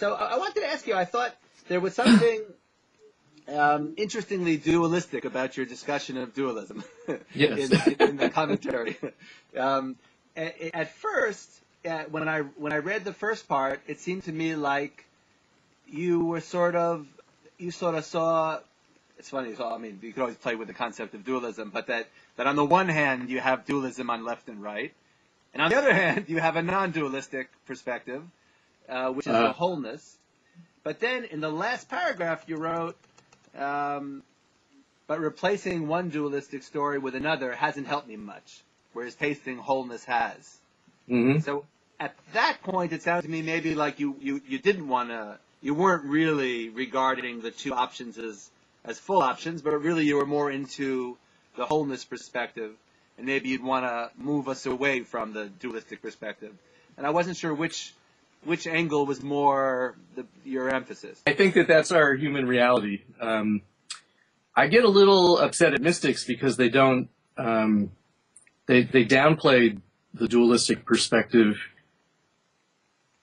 So I wanted to ask you, I thought there was something interestingly dualistic about your discussion of dualism Yes. in the commentary. At first, when I read the first part, it seemed to me like you sort of saw. It's funny. So, I mean, you could always play with the concept of dualism, but that on the one hand you have dualism on left and right, and on the other hand you have a non-dualistic perspective, which is the wholeness. But then in the last paragraph you wrote, but replacing one dualistic story with another hasn't helped me much, whereas tasting wholeness has. Mm-hmm. So at that point, it sounded to me maybe like you didn't want to, you weren't really regarding the two options as full options, but really you were more into the wholeness perspective, and maybe you'd want to move us away from the dualistic perspective. And I wasn't sure which angle was more your emphasis. I think that that's our human reality. I get a little upset at mystics because they don't, they downplay the dualistic perspective,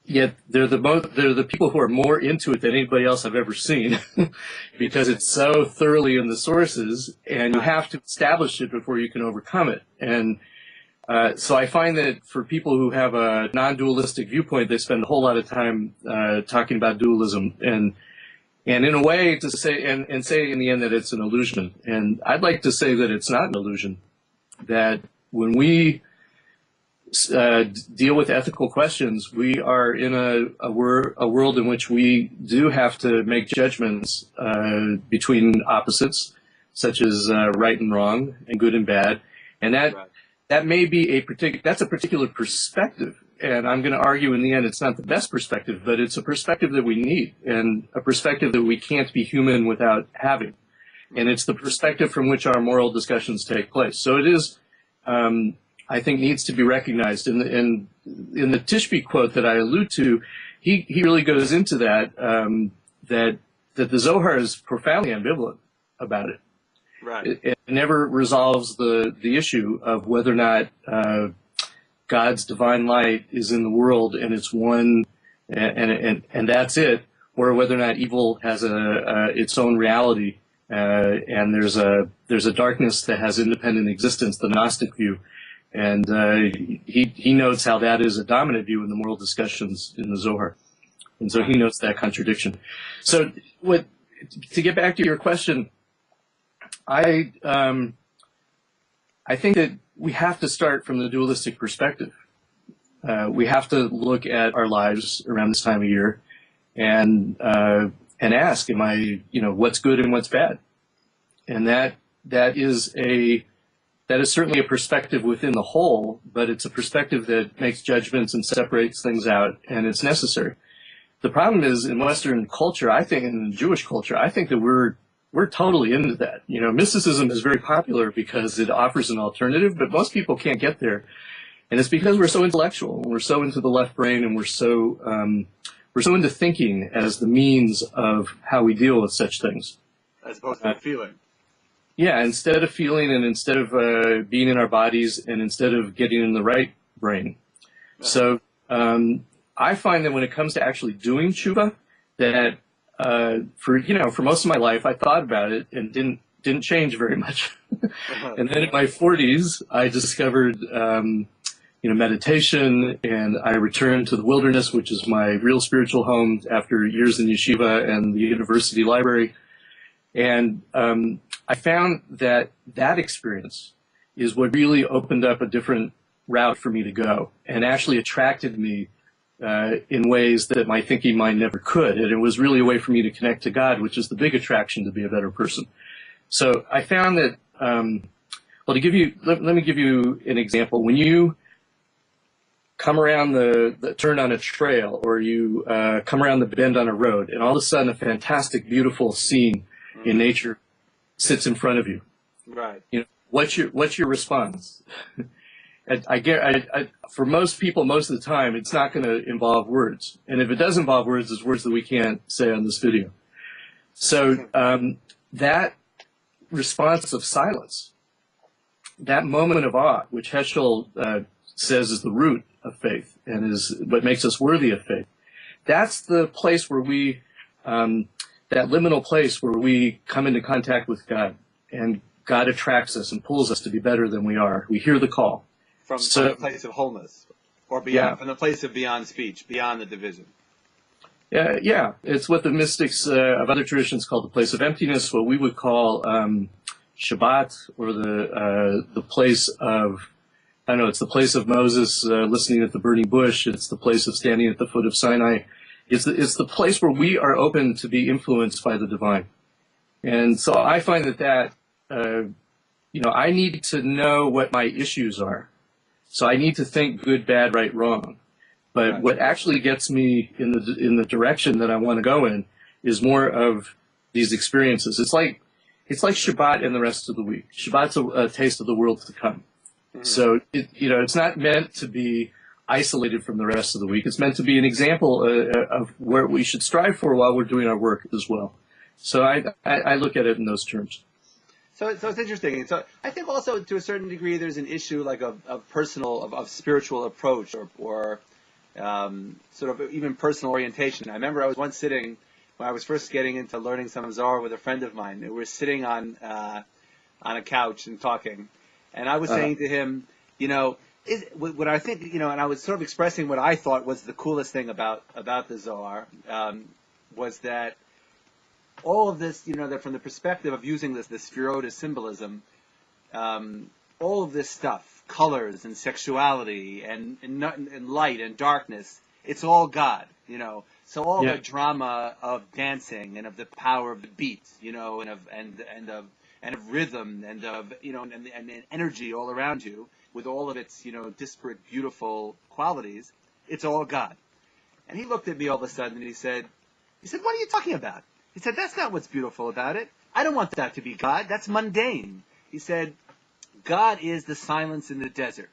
yet they're the people who are more into it than anybody else I've ever seen because it's so thoroughly in the sources, and you have to establish it before you can overcome it. And so I find that for people who have a non-dualistic viewpoint, they spend a whole lot of time talking about dualism, and in a way to say and say in the end that it's an illusion. And I'd like to say that it's not an illusion, that when we deal with ethical questions, we are in a world in which we do have to make judgments between opposites, such as right and wrong and good and bad, and that may be that's a particular perspective. And I'm going to argue in the end it's not the best perspective, but it's a perspective that we need, and a perspective that we can't be human without having. And it's the perspective from which our moral discussions take place. So it is, I think, needs to be recognized. In the Tishby quote that I allude to, he really goes into that, that the Zohar is profoundly ambivalent about it. Right. It never resolves the issue of whether or not God's divine light is in the world and it's one, and that's it, or whether or not evil has its own reality, and there's a darkness that has independent existence, the Gnostic view. And he notes how that is a dominant view in the moral discussions in the Zohar. And so he notes that contradiction. So to get back to your question, I think that we have to start from the dualistic perspective. We have to look at our lives around this time of year and ask, what's good and what's bad? And that is certainly a perspective within the whole, but it's a perspective that makes judgments and separates things out, and it's necessary. The problem is, in Western culture, I think, in Jewish culture, I think that we're totally into that. Mysticism is very popular because it offers an alternative, but most people can't get there. And it's because we're so intellectual, we're so into the left brain, and we're so into thinking as the means of how we deal with such things. As opposed to feeling. Yeah, instead of feeling, and instead of being in our bodies, and instead of getting in the right brain. So I find that when it comes to actually doing tshuva, that for most of my life I thought about it and didn't change very much. And then in my 40s I discovered meditation, and I returned to the wilderness, which is my real spiritual home after years in yeshiva and the university library. And I found that experience is what really opened up a different route for me to go, and actually attracted me in ways that my thinking mind never could. And it was really a way for me to connect to God, which is the big attraction to be a better person. So I found that, let me give you an example. When you come around the turn on a trail, or you come around the bend on a road, and all of a sudden a fantastic, beautiful scene in nature sits in front of you. Right. What's your response? For most people, most of the time, it's not going to involve words. And if it does involve words, it's words that we can't say on this video. So that response of silence, that moment of awe, which Heschel says is the root of faith and is what makes us worthy of faith, that's the place where we, that liminal place where we come into contact with God, and God attracts us and pulls us to be better than we are. We hear the call. From the place of wholeness, or beyond, from the place of beyond speech, beyond the division. Yeah. It's what the mystics of other traditions call the place of emptiness, what we would call Shabbat, or the place of, I don't know, it's the place of Moses listening at the burning bush. It's the place of standing at the foot of Sinai. It's the place where we are open to be influenced by the divine. And so I find that I need to know what my issues are. So I need to think good, bad, right, wrong. But Right. what actually gets me in the direction that I want to go in is more of these experiences. It's like Shabbat and the rest of the week. Shabbat's a taste of the world to come. Mm-hmm. So it's not meant to be isolated from the rest of the week. It's meant to be an example of where we should strive for while we're doing our work as well. So I look at it in those terms. So it's interesting. So I think also to a certain degree there's an issue like of personal, of spiritual approach or sort of even personal orientation. I remember I was once sitting, when I was first getting into learning some Zohar with a friend of mine. We were sitting on a couch and talking, and I was saying to him, what I think, and I was sort of expressing what I thought was the coolest thing about the Zohar, was that all of this, that from the perspective of using this Sefirot as symbolism, all of this stuff, colors and sexuality and light and darkness, it's all God, So all the drama of dancing and of the power of the beat, and of rhythm and of and energy all around you, with all of its disparate, beautiful qualities, it's all God. And he looked at me all of a sudden and he said, "What are you talking about?" He said, "That's not what's beautiful about it. I don't want that to be God. That's mundane." He said, "God is the silence in the desert.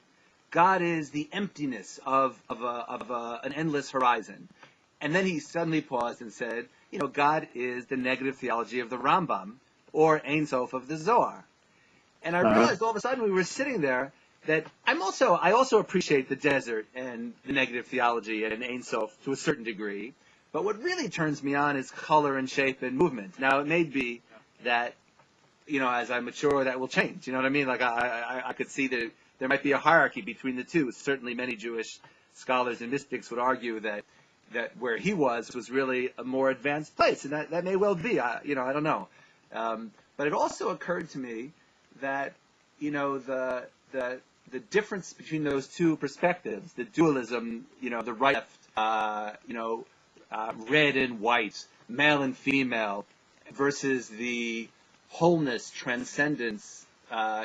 God is the emptiness of an endless horizon." And then he suddenly paused and said, "God is the negative theology of the Rambam, or Ein Sof of the Zohar." And I realized all of a sudden we were sitting there that I also appreciate the desert and the negative theology and Ein Sof to a certain degree. But what really turns me on is color and shape and movement. Now, it may be that, as I mature, that will change. You know what I mean? Like, I could see that there might be a hierarchy between the two. Certainly many Jewish scholars and mystics would argue that where he was really a more advanced place. And that may well be. I don't know. But it also occurred to me that, the difference between those two perspectives, the dualism, the right, red and white, male and female, versus the wholeness, transcendence,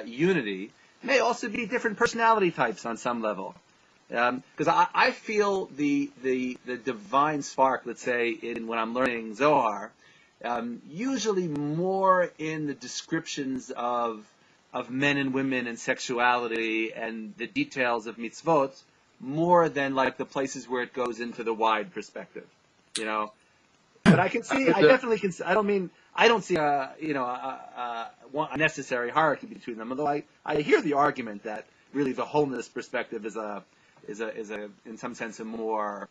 unity, may also be different personality types on some level. Because I feel the divine spark, let's say, when I'm learning Zohar, usually more in the descriptions of men and women and sexuality and the details of mitzvot, more than like the places where it goes into the wide perspective. But I can see, I definitely can. I don't see a necessary hierarchy between them. Although I hear the argument that really the wholeness perspective is a in some sense a more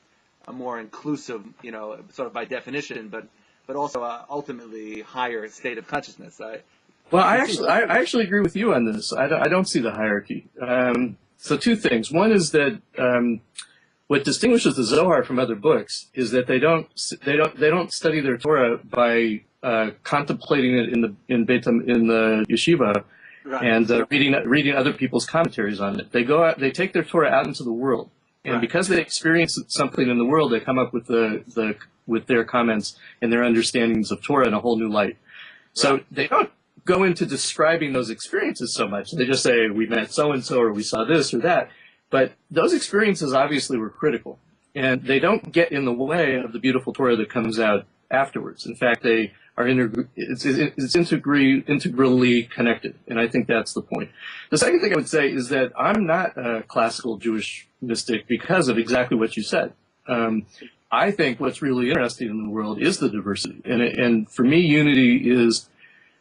inclusive, sort of by definition, but also ultimately higher state of consciousness. I actually agree with you on this. I don't see the hierarchy. So two things. One is that what distinguishes the Zohar from other books is that they don't study their Torah by contemplating it in the yeshiva, right, and reading other people's commentaries on it. They go out, they take their Torah out into the world, and right, because they experience something in the world, they come up with with their comments and their understandings of Torah in a whole new light. So right, they don't go into describing those experiences so much. They just say, we met so-and-so, or we saw this or that. But those experiences obviously were critical, and they don't get in the way of the beautiful Torah that comes out afterwards. In fact, they are it's integrally connected, and I think that's the point. The second thing I would say is that I'm not a classical Jewish mystic because of exactly what you said. I think what's really interesting in the world is the diversity, and for me, unity is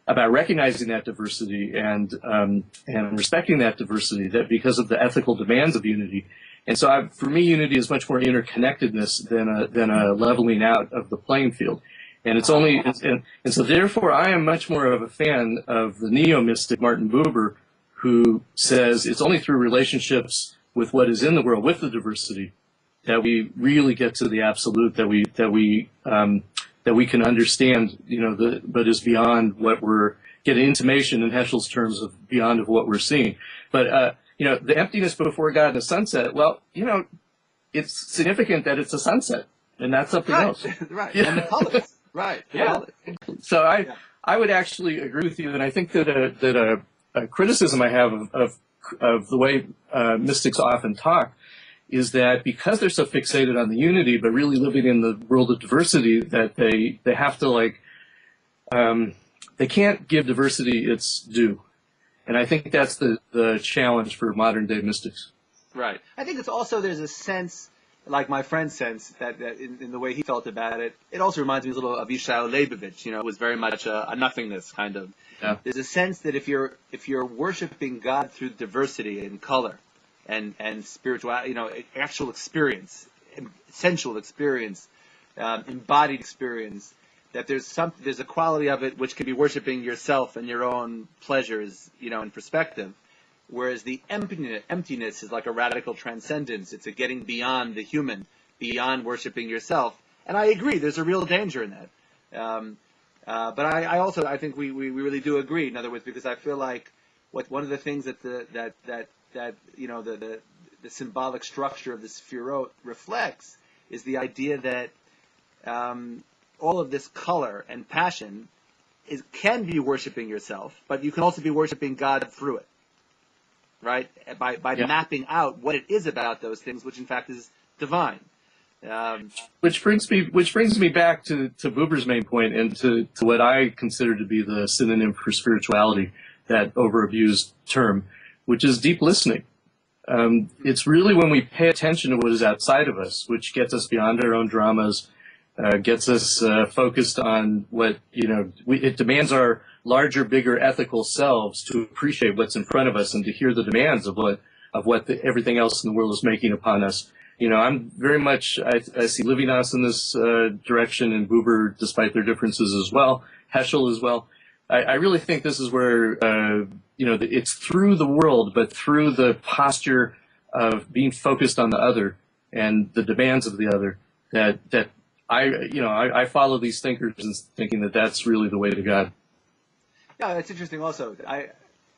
about recognizing that diversity and respecting that diversity, that because of the ethical demands of unity, And so for me, unity is much more interconnectedness than a leveling out of the playing field. And it's only, and so therefore I am much more of a fan of the neo-mystic Martin Buber, who says it's only through relationships with what is in the world, with the diversity, that we really get to the absolute, that we can understand, but is beyond what we're getting intimation in Heschel's terms of beyond of what we're seeing. But, the emptiness before God and the sunset, well, it's significant that it's a sunset, and that's something else. Right, Yeah. and the colors. Right. Yeah. So I would actually agree with you, and I think that a criticism I have of the way mystics often talk is that because they're so fixated on the unity, but really living in the world of diversity, that they have to they can't give diversity its due, and I think that's the challenge for modern day mystics. Right. I think it's also there's a sense, like my friend sense, that in the way he felt about it, it also reminds me a little of Yishael Leibovich. It was very much a nothingness kind of. Yeah. There's a sense that if you're worshiping God through diversity and color, and spiritual, actual experience, essential experience, embodied experience, that there's a quality of it which can be worshiping yourself and your own pleasures, in perspective. Whereas the emptiness is like a radical transcendence. It's a getting beyond the human, beyond worshiping yourself. And I agree, there's a real danger in that. But I think we really do agree. In other words, because I feel like one of the things that the symbolic structure of the Sefirot reflects is the idea that all of this color and passion can be worshiping yourself, but you can also be worshiping God through it. Right, by mapping out what it is about those things, which in fact is divine. Which brings me back to Buber's main point and to what I consider to be the synonym for spirituality, that overabused term, which is deep listening. It's really when we pay attention to what is outside of us, which gets us beyond our own dramas, gets us focused on what it demands our larger, bigger ethical selves to appreciate what's in front of us and to hear the demands of what everything else in the world is making upon us. I'm very much, I see Levinas in this direction, and Buber, despite their differences as well, Heschel as well. I really think this is where, it's through the world, but through the posture of being focused on the other and the demands of the other, that I follow these thinkers and thinking that that's really the way to God. Yeah, that's interesting. Also, I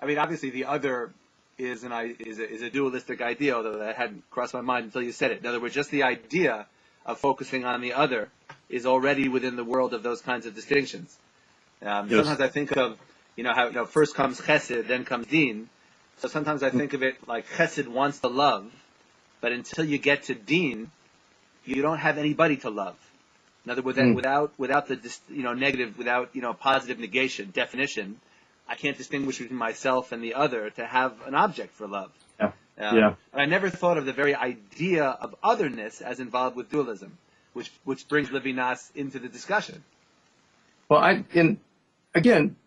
mean, obviously, the other is a dualistic idea, although that hadn't crossed my mind until you said it. In other words, just the idea of focusing on the other is already within the world of those kinds of distinctions. Yes. Sometimes I think of, how first comes Chesed, then comes Din. So sometimes I think of it like Chesed wants to love, but until you get to Din, you don't have anybody to love. In other words, without the negative, without positive negation, definition, I can't distinguish between myself and the other to have an object for love. Yeah. And I never thought of the very idea of otherness as involved with dualism, which brings Levinas into the discussion. Well, again,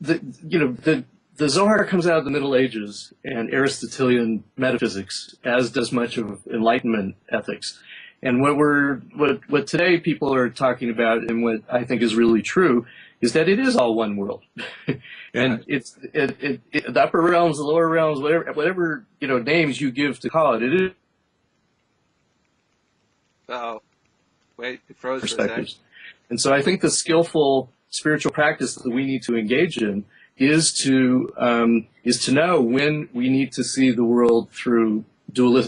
the Zohar comes out of the Middle Ages and Aristotelian metaphysics, as does much of Enlightenment ethics. And what today people are talking about, and what I think is really true, is that it is all one world, and it's the upper realms, the lower realms, whatever names you give to call it. It is. Oh, wait, it froze for a second. And so I think the skillful spiritual practice that we need to engage in is to know when we need to see the world through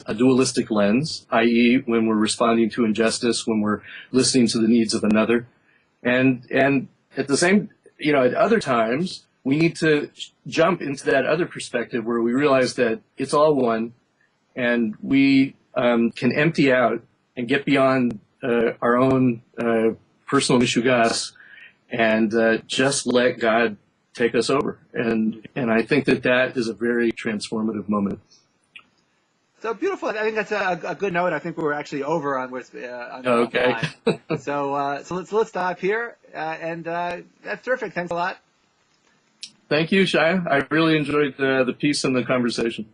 a dualistic lens, i.e., when we're responding to injustice, when we're listening to the needs of another, and at the same, at other times we need to jump into that other perspective where we realize that it's all one, and we can empty out and get beyond our own personal mishugas and just let God take us over. And I think that is a very transformative moment. So beautiful. I think that's a good note. I think we're actually over on the okay. line. So let's stop here. And that's terrific. Thanks a lot. Thank you, Shia. I really enjoyed the piece and the conversation.